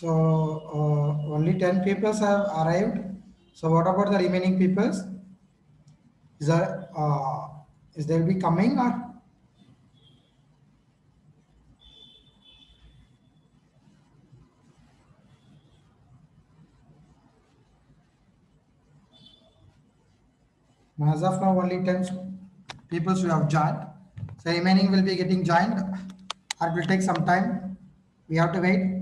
So only 10 people have arrived. So what about the remaining people? Is they'll be coming or as of now only 10 people who have joined. So remaining will be getting joined or will take some time. We have to wait.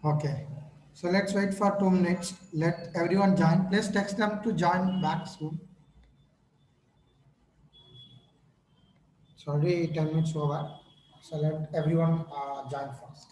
Okay. So let's wait for 2 minutes. Let everyone join. Please text them to join back soon. It's already 10 minutes over. So let everyone join first.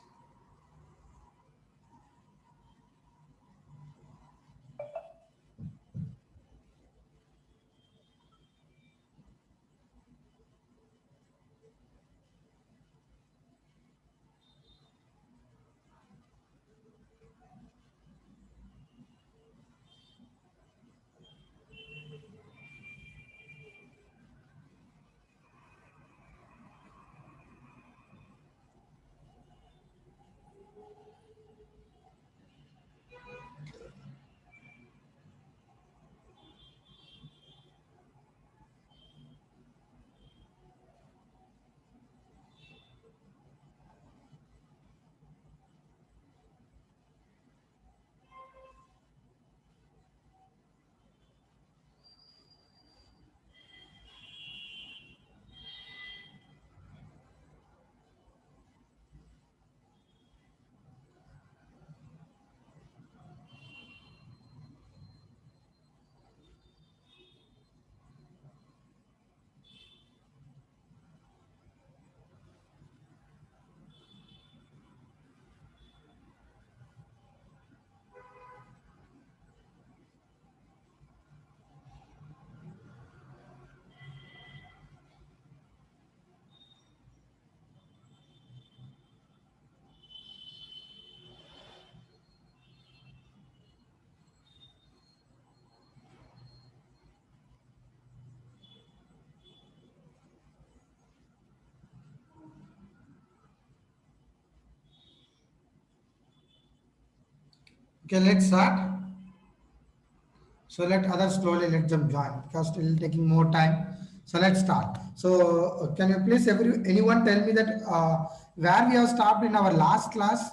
Okay, let's start. So let others slowly let them join because still taking more time. So let's start. So can you please anyone tell me that where we have stopped in our last class?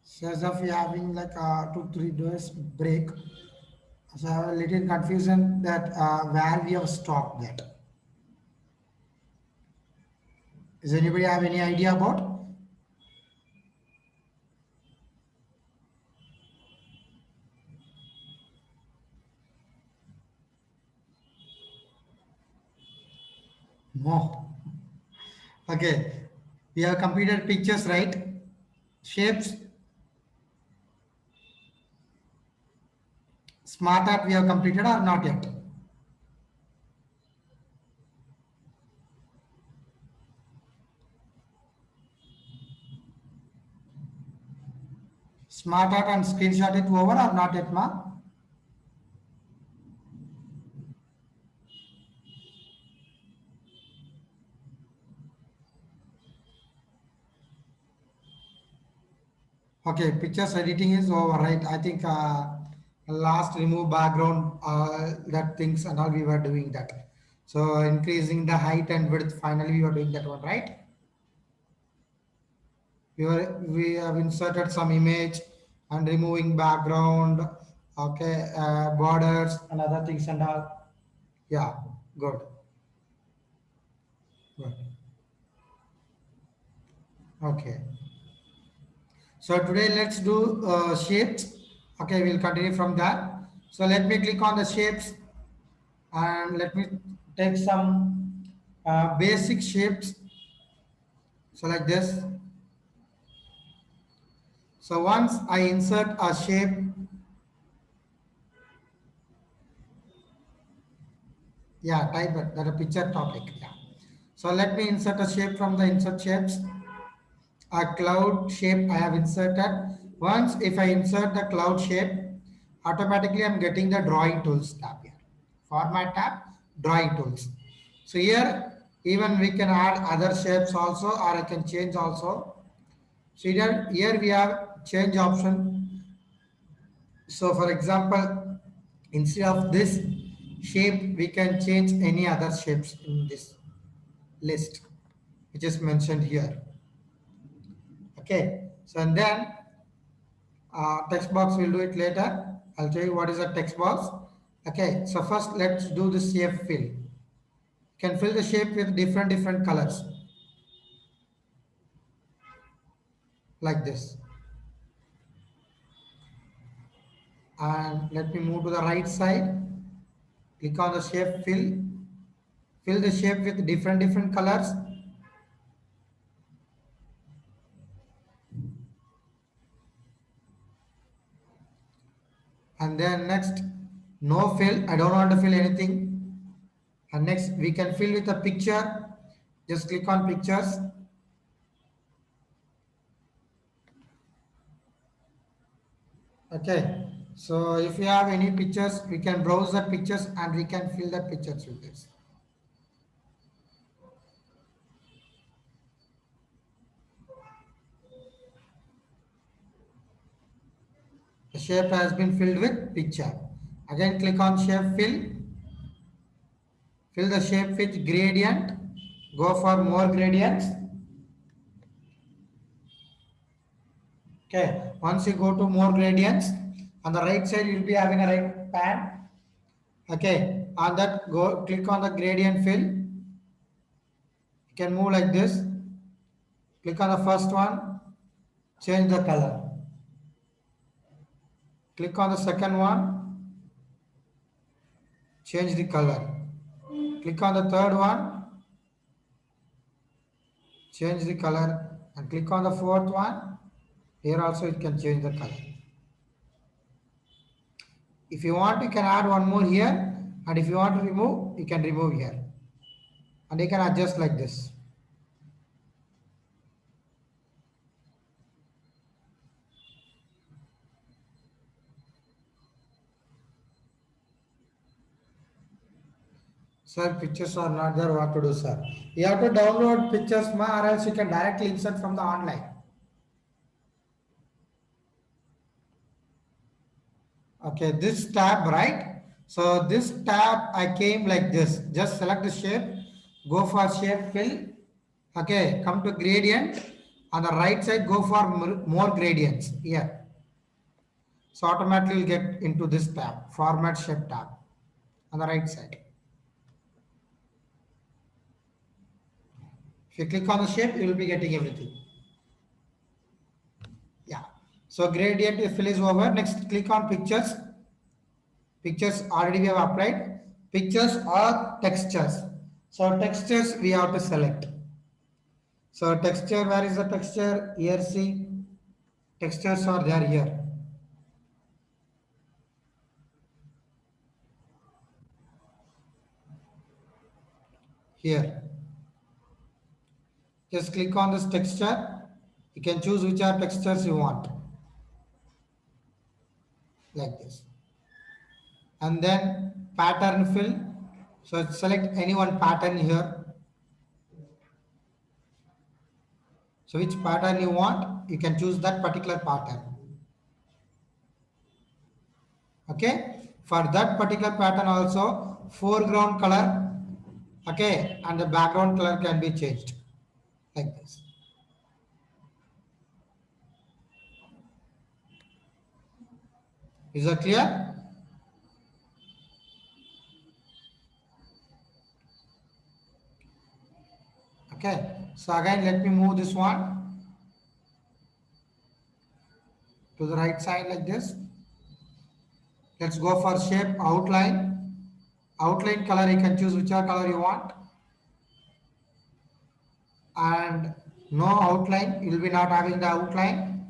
So as of we having like 2 3 days break. So I have a little confusion that where we have stopped that. Does anybody have any idea about? No. Okay. We have completed pictures, right? Shapes, smart art we have completed or not yet? Smart art and screenshot it over or not yet, ma? Okay, pictures editing is over, right? I think last remove background, that things and all we were doing that. So increasing the height and width, finally we were doing that one, right? We have inserted some image and removing background, okay, borders and other things and all. Yeah, good, good. Okay. So today let's do shapes. Okay, we'll continue from that. So let me click on the shapes and let me take some basic shapes. So like this. So once I insert a shape, Yeah, type it, that a picture topic. Yeah. So let me insert a shape from the insert shapes. A cloud shape I have inserted. Once if I insert the cloud shape, automatically I'm getting the drawing tools tab here. Format tab, drawing tools. So here even we can add other shapes also, or I can change also. So here we have change option. So for example, instead of this shape, we can change any other shapes in this list, which is mentioned here. Okay. So and then text box, we'll do it later. I'll tell you what is a text box. Okay. So first let's do the shape fill. You can fill the shape with different colors like this. And let me move to the right side. Click on the shape fill. Fill the shape with different colors. And then next, no fill. I don't want to fill anything. And next, we can fill with a picture. Just click on pictures. Okay. So if you have any pictures, we can browse the pictures and we can fill the pictures with this. The shape has been filled with picture. Again, click on shape fill. Fill the shape with gradient. Go for more gradients. Okay. Once you go to more gradients, on the right side, you'll be having a right pan. Okay. On that, go click on the gradient fill. You can move like this. Click on the first one. Change the color. Click on the second one. Change the color. Click on the third one. Change the color. And click on the fourth one. Here also it can change the color. If you want, you can add one more here. And if you want to remove, you can remove here. And you can adjust like this. Sir, pictures are not there. What to do, sir? You have to download pictures, ma, or else you can directly insert from the online. Okay, this tab, right? So this tab, I came like this. Just select the shape, go for shape fill. Okay, come to gradient. On the right side, go for more gradients here. So automatically you'll get into this tab, format shape tab on the right side. If you click on the shape, you will be getting everything. Yeah. So gradient fill is over. Next, click on pictures. Pictures already we have applied. Pictures or textures. So textures we have to select. So texture, where is the texture? Here see, textures are there here. Here. Just click on this texture. You can choose which are textures you want. Like this. And then pattern fill. So select any one pattern here. So which pattern you want, you can choose that particular pattern. Okay. For that particular pattern also, foreground color, okay, and the background color can be changed like this. Is that clear? Okay. So again, let me move this one to the right side like this. Let's go for shape outline. Outline color, you can choose whichever color you want. And no outline, you will be not having the outline.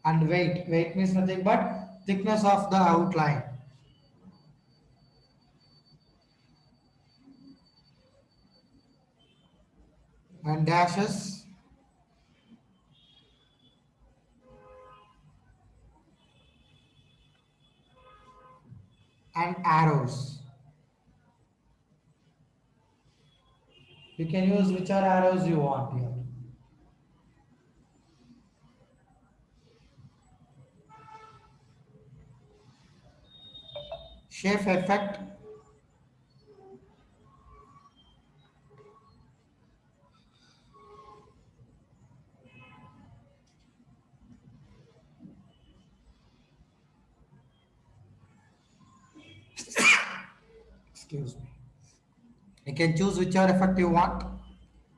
And weight means nothing but thickness of the outline. and dashes and arrows. You can use whichever arrows you want here. Shape effect, excuse me. You can choose whichever effect you want.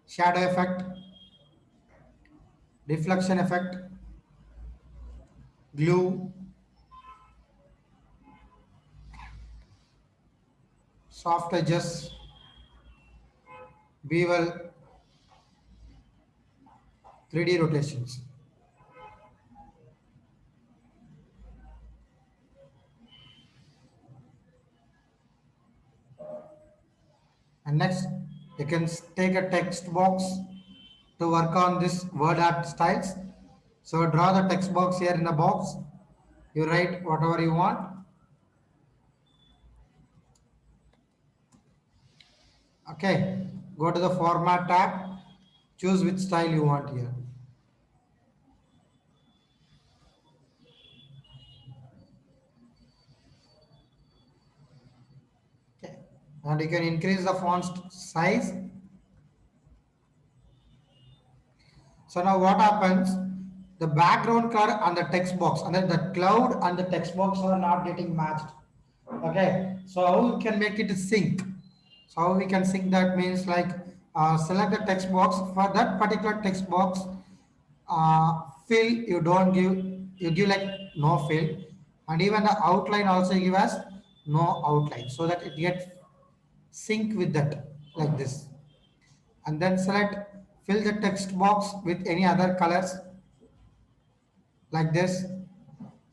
Shadow effect, reflection effect, glue, soft edges, bevel, 3D rotations. And next, you can take a text box to work on this word art styles. So draw the text box here in the box. You write whatever you want. Okay, go to the format tab. Choose which style you want here. Okay, and you can increase the font size. So now what happens? The background color and the text box, and then the cloud and the text box are not getting matched. Okay, so how we can make it sync? So how we can sync that means like select the text box for that particular text box. Fill you don't give, you give like no fill, and even the outline also you give us no outline, so that it gets sync with that like this. And then select fill the text box with any other colors like this,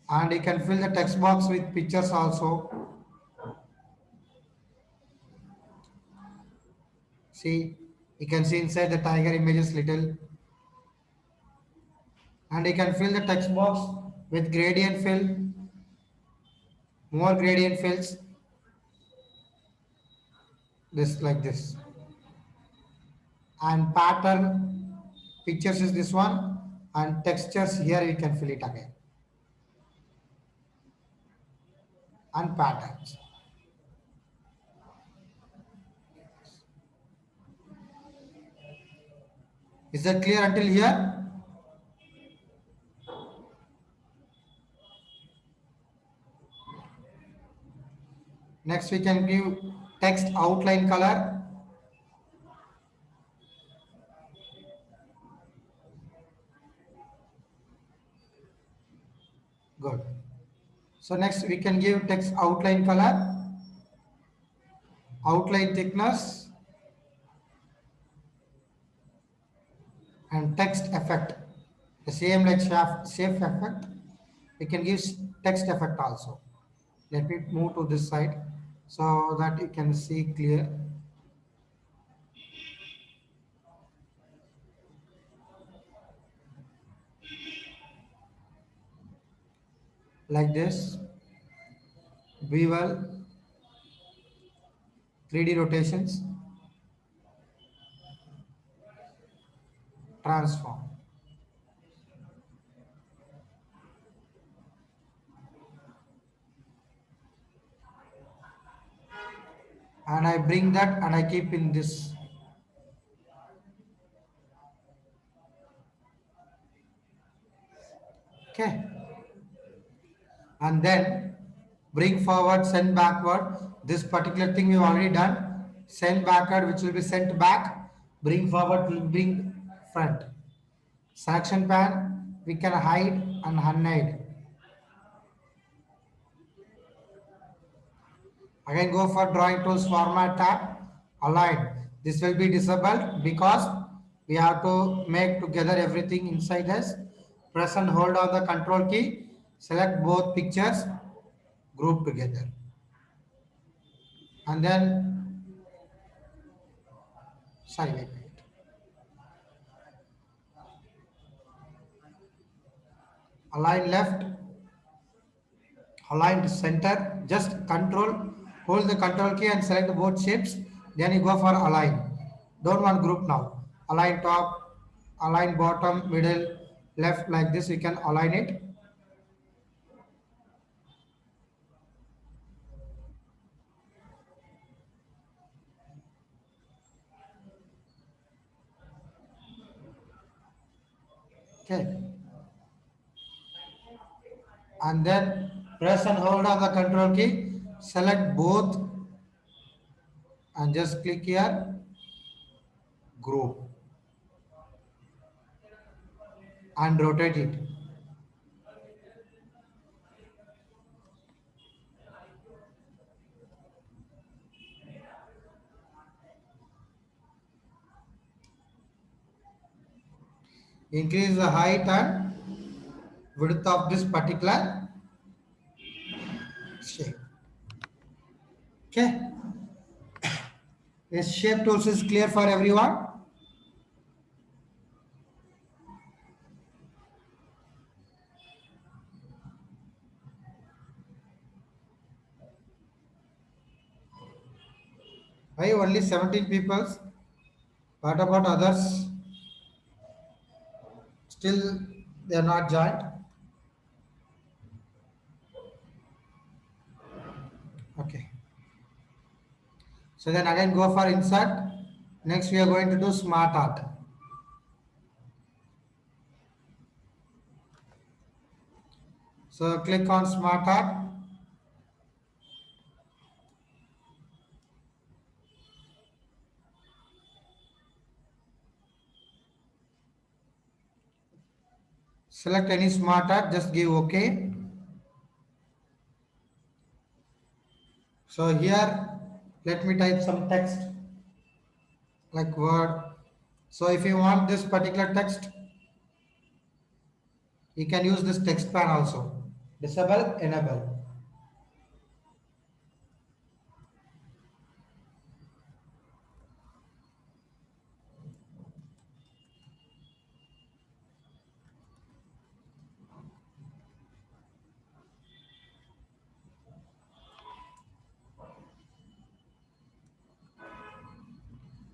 and you can fill the text box with pictures also. See, you can see inside the tiger images little, and you can fill the text box with gradient fill, more gradient fills, this like this, and pattern pictures is this one, and textures here you can fill it again, and patterns. Is that clear until here? Next we can give text outline color. Good. So next we can give text outline color, outline thickness, and text effect. The same like shape effect, we can give text effect also. Let me move to this side so that you can see clear. Like this, bevel, 3D rotations, transform. And I bring that and I keep in this. Okay. And then bring forward, send backward. This particular thing we've already done. Send backward, which will be sent back. Bring forward, will bring front. Selection pan, we can hide and unhide. Again, go for drawing tools format tab, align. This will be disabled because we have to make together everything inside this. Press and hold on the control key. Select both pictures, group together. And then, sorry, wait. align left, align to center. Just control, hold the control key and select both shapes. Then you go for align. Don't want group now. Align top, align bottom, middle, left, like this. You can align it. Okay. And then press and hold on the control key. Select both and just click here, group, and rotate it. Increase the height and width of this particular shape. Okay. This shape tools is clear for everyone. Why only 17 people? What about others? Still, they are not joined. Okay. So then again go for insert. Next we are going to do smart art. So click on smart art. Select any smart art. Just give OK. So here, let me type some text like word. So if you want this particular text, you can use this text pan also. Disable, enable.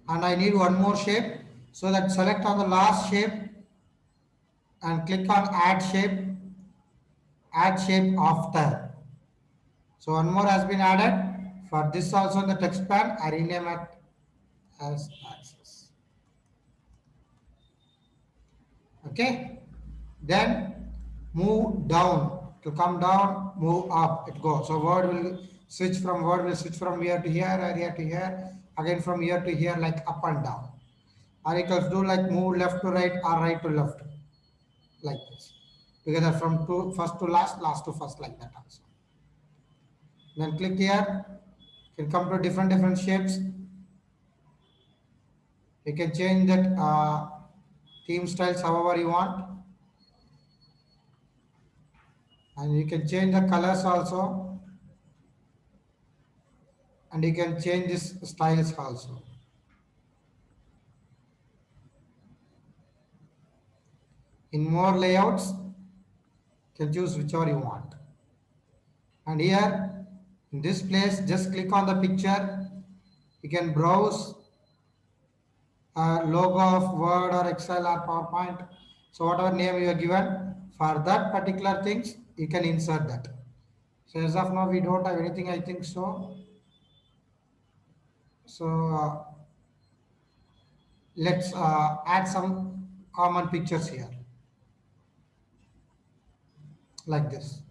And I need one more shape. So that select on the last shape and click on add shape after. So one more has been added. For this also the text pan, I rename it as axis. Okay. Then move down. To come down, move up. It goes. So word will switch from here to here or here to here. Again from here to here, like up and down. Or you can do like move left to right or right to left, like this. Together from first to last, last to first, like that also. Then click here. You can come to different shapes. You can change that theme styles however you want, and you can change the colors also, and you can change this styles also. In more layouts, you can choose whichever you want. And here in this place, just click on the picture. You can browse a logo of Word or Excel or PowerPoint. So whatever name you are given for that particular things, you can insert that. So as of now, we don't have anything, I think so. So let's add some common pictures here, like this.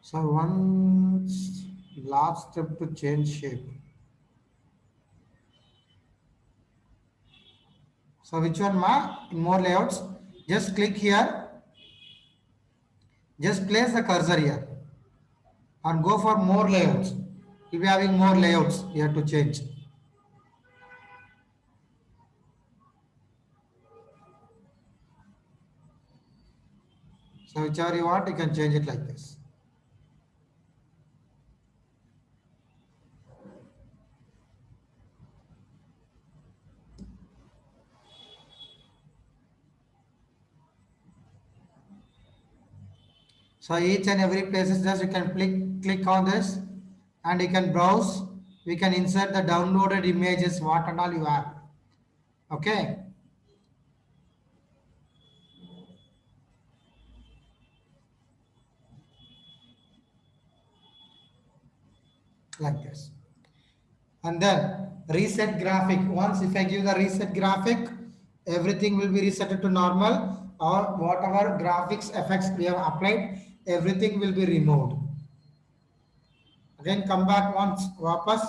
So one last step to change shape. So which one ma? In more layouts, just click here, just place the cursor here and go for more layouts. You'll be having more layouts here to change. So whichever you want, you can change it like this. So each and every places just you can click on this and you can browse. We can insert the downloaded images, what and all you have. Okay, like this. And then reset graphic. Once if I give the reset graphic, everything will be reset to normal or whatever graphics effects we have applied, everything will be removed. Again, come back once, wapas,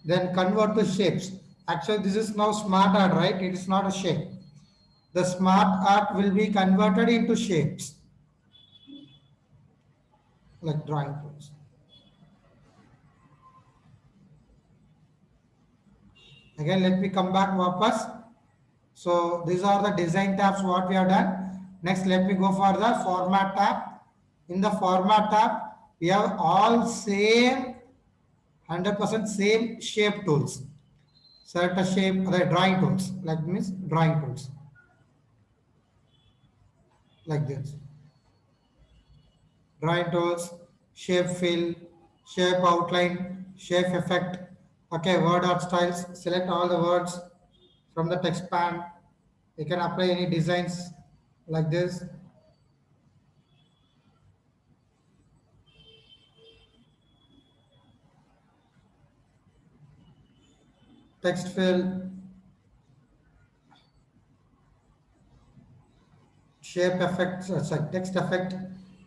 then convert to shapes. Actually, this is now smart art, right? It is not a shape. The smart art will be converted into shapes, like drawing tools. Again, let me come back, wapas. So these are the design tabs what we have done. Next, let me go for the format tab. In the format tab, we have all same 100% same shape tools. Select a shape, the drawing tools, like means drawing tools, like this. Drawing tools, shape fill, shape outline, shape effect. Okay, word art styles. Select all the words from the text pan. You can apply any designs like this. Text fill, shape effect, sorry, text effect,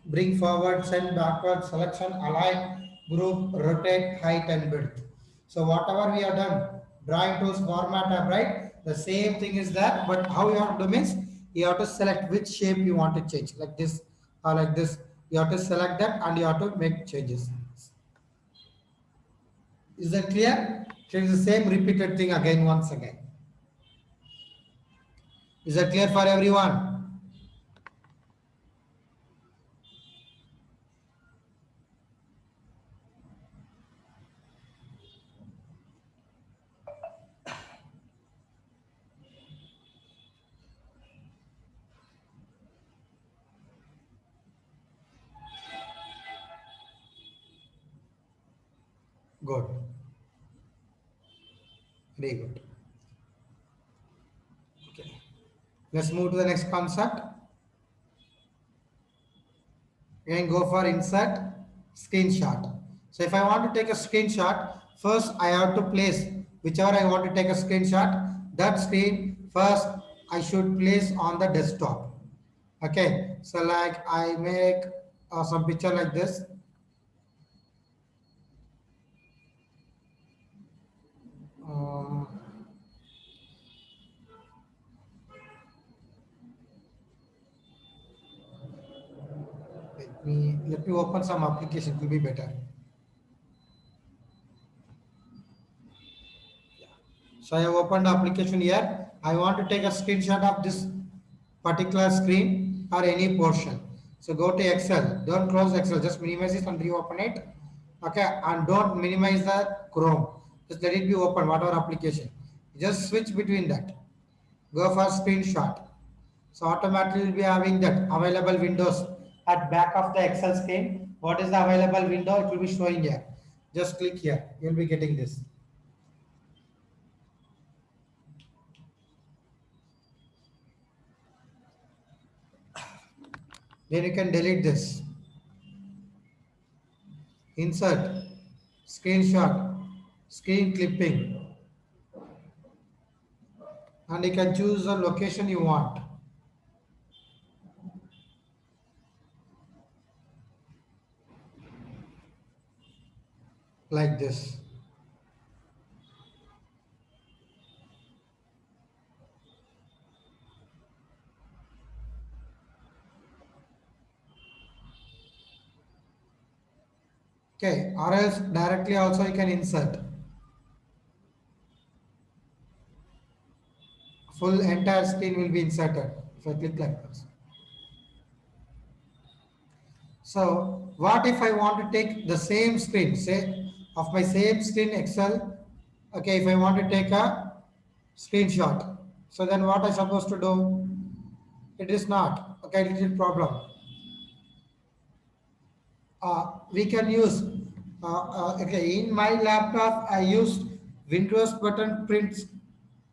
bring forward, send backward, selection, align, group, rotate, height and width. So whatever we have done, drawing tools format tab, right? The same thing is that, but how you have to do means you have to select which shape you want to change, like this or like this. You have to select that and you have to make changes. Is that clear? It is the same repeated thing again, once again. Is that clear for everyone? Good. Very good. Okay. Let's move to the next concept. And go for insert screenshot. So if I want to take a screenshot, first I have to place whichever I want to take a screenshot, that screen first I should place on the desktop. Okay, so like I make some picture like this. Uh, let me open some application, it will be better. So I have opened the application here. I want to take a screenshot of this particular screen or any portion. So go to Excel. Don't close Excel. Just minimize it and reopen it. Okay, and don't minimize the Chrome. Just let it be open, whatever application. Just switch between that. Go for screenshot. So automatically will be having that available windows at back of the Excel screen. What is the available window? It will be showing here. Just click here. You'll be getting this. Then you can delete this. Insert, screenshot, screen clipping, and you can choose the location you want. Like this. Okay, or else directly also you can insert. Full entire screen will be inserted if I click like this. So what if I want to take the same screen, say of my same screen Excel, okay, if I want to take a screenshot, so then what I supposed to do? It is not, okay, little problem. we can use okay, in my laptop I used Windows button print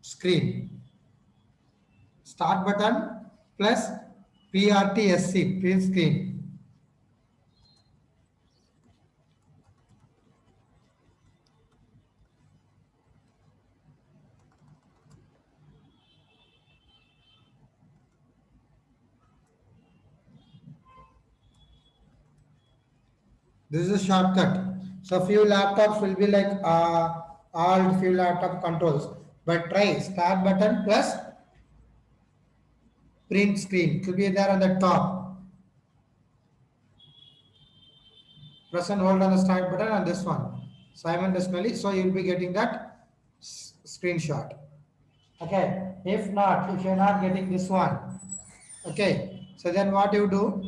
screen, start button plus PRTSC print screen. This is a shortcut. So few laptops will be like alt, few laptop controls. But try start button plus print screen. It will be there on the top. Press and hold on the start button on this one simultaneously. So you will be getting that screenshot. Okay. If not, if you're not getting this one, okay. So then what you do?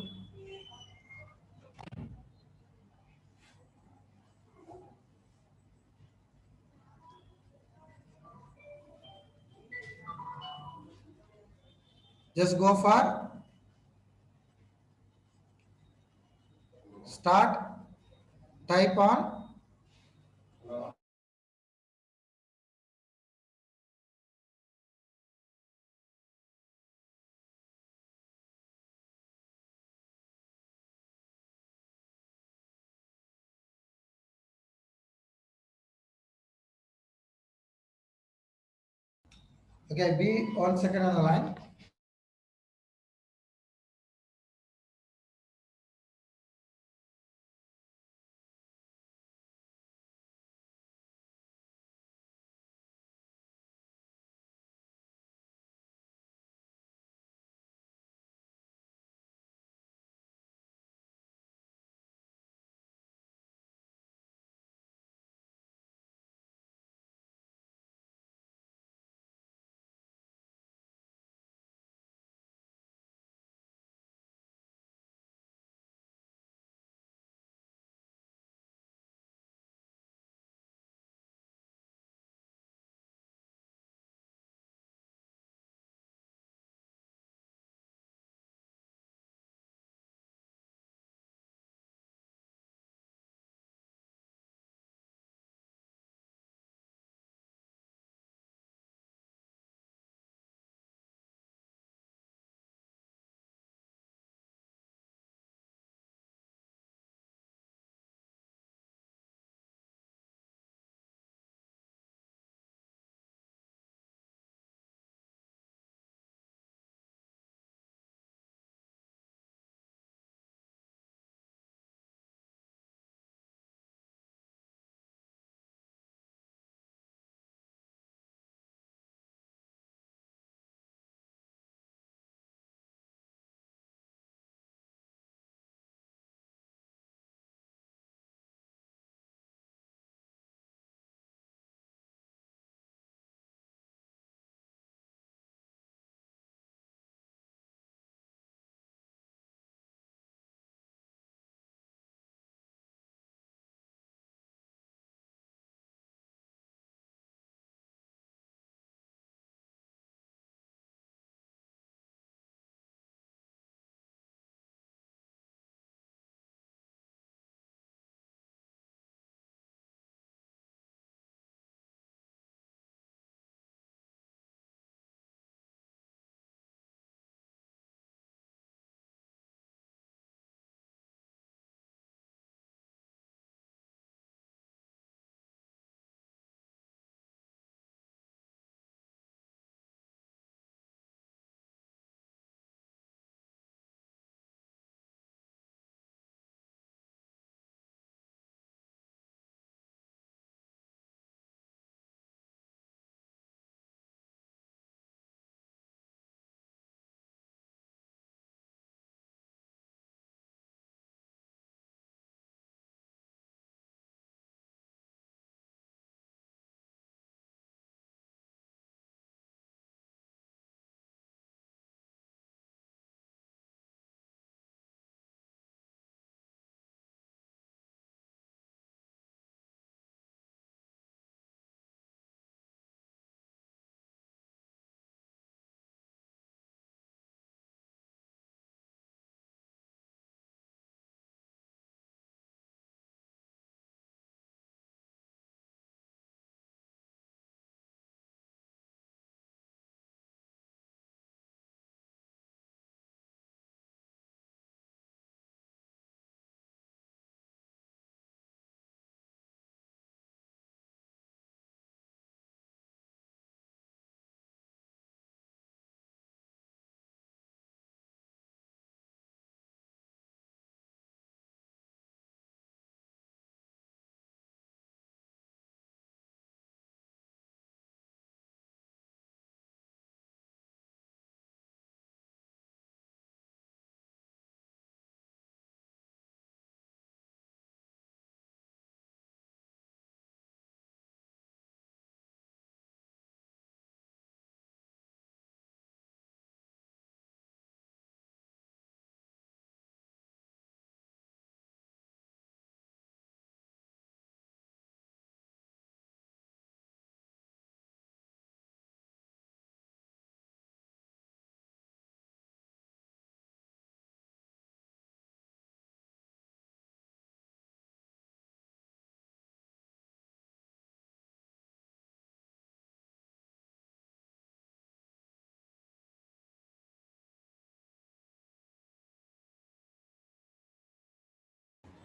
Just go for start, type on. Okay, be 1 second on the line.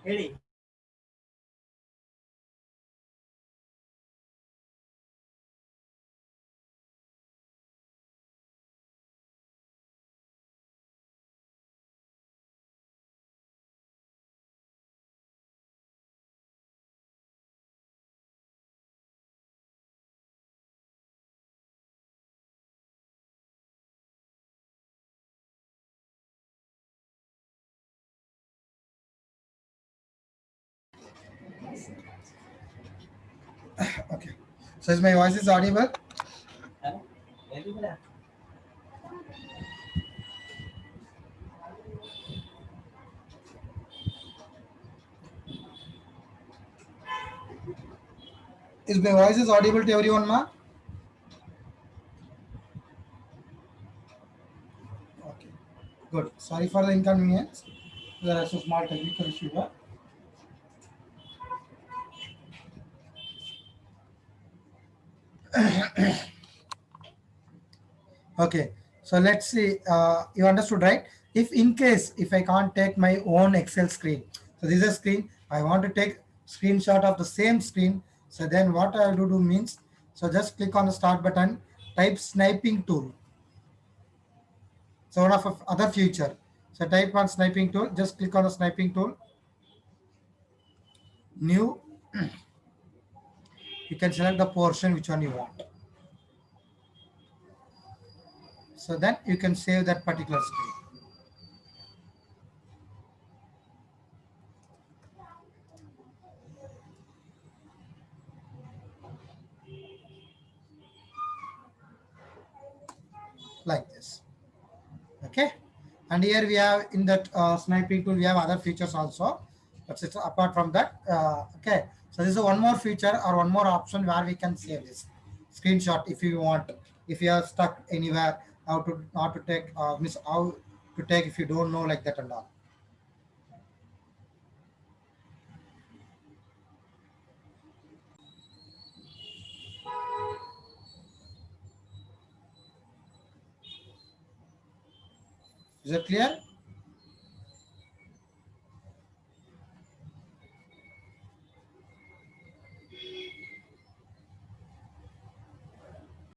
ಹೇಳಿ. Okay. So is my voice is audible? Is my voice is audible to everyone, ma? Okay. Good. Sorry for the inconvenience. There is a small technical issue here. Okay, so let's see. You understood, right? If in case if I can't take my own Excel screen, so this is a screen. I want to take screenshot of the same screen. So then what I will do means, so just click on the start button, type sniping tool. So one of other feature. So type on sniping tool. Just click on the sniping tool. New. You can select the portion which one you want. So then you can save that particular screen. Like this. Okay, and here we have in that sniping tool we have other features also, but it's apart from that. Okay, so this is one more feature or one more option where we can save this screenshot if you want, if you are stuck anywhere, how to take miss how to take if you don't know like that and all. Is it clear?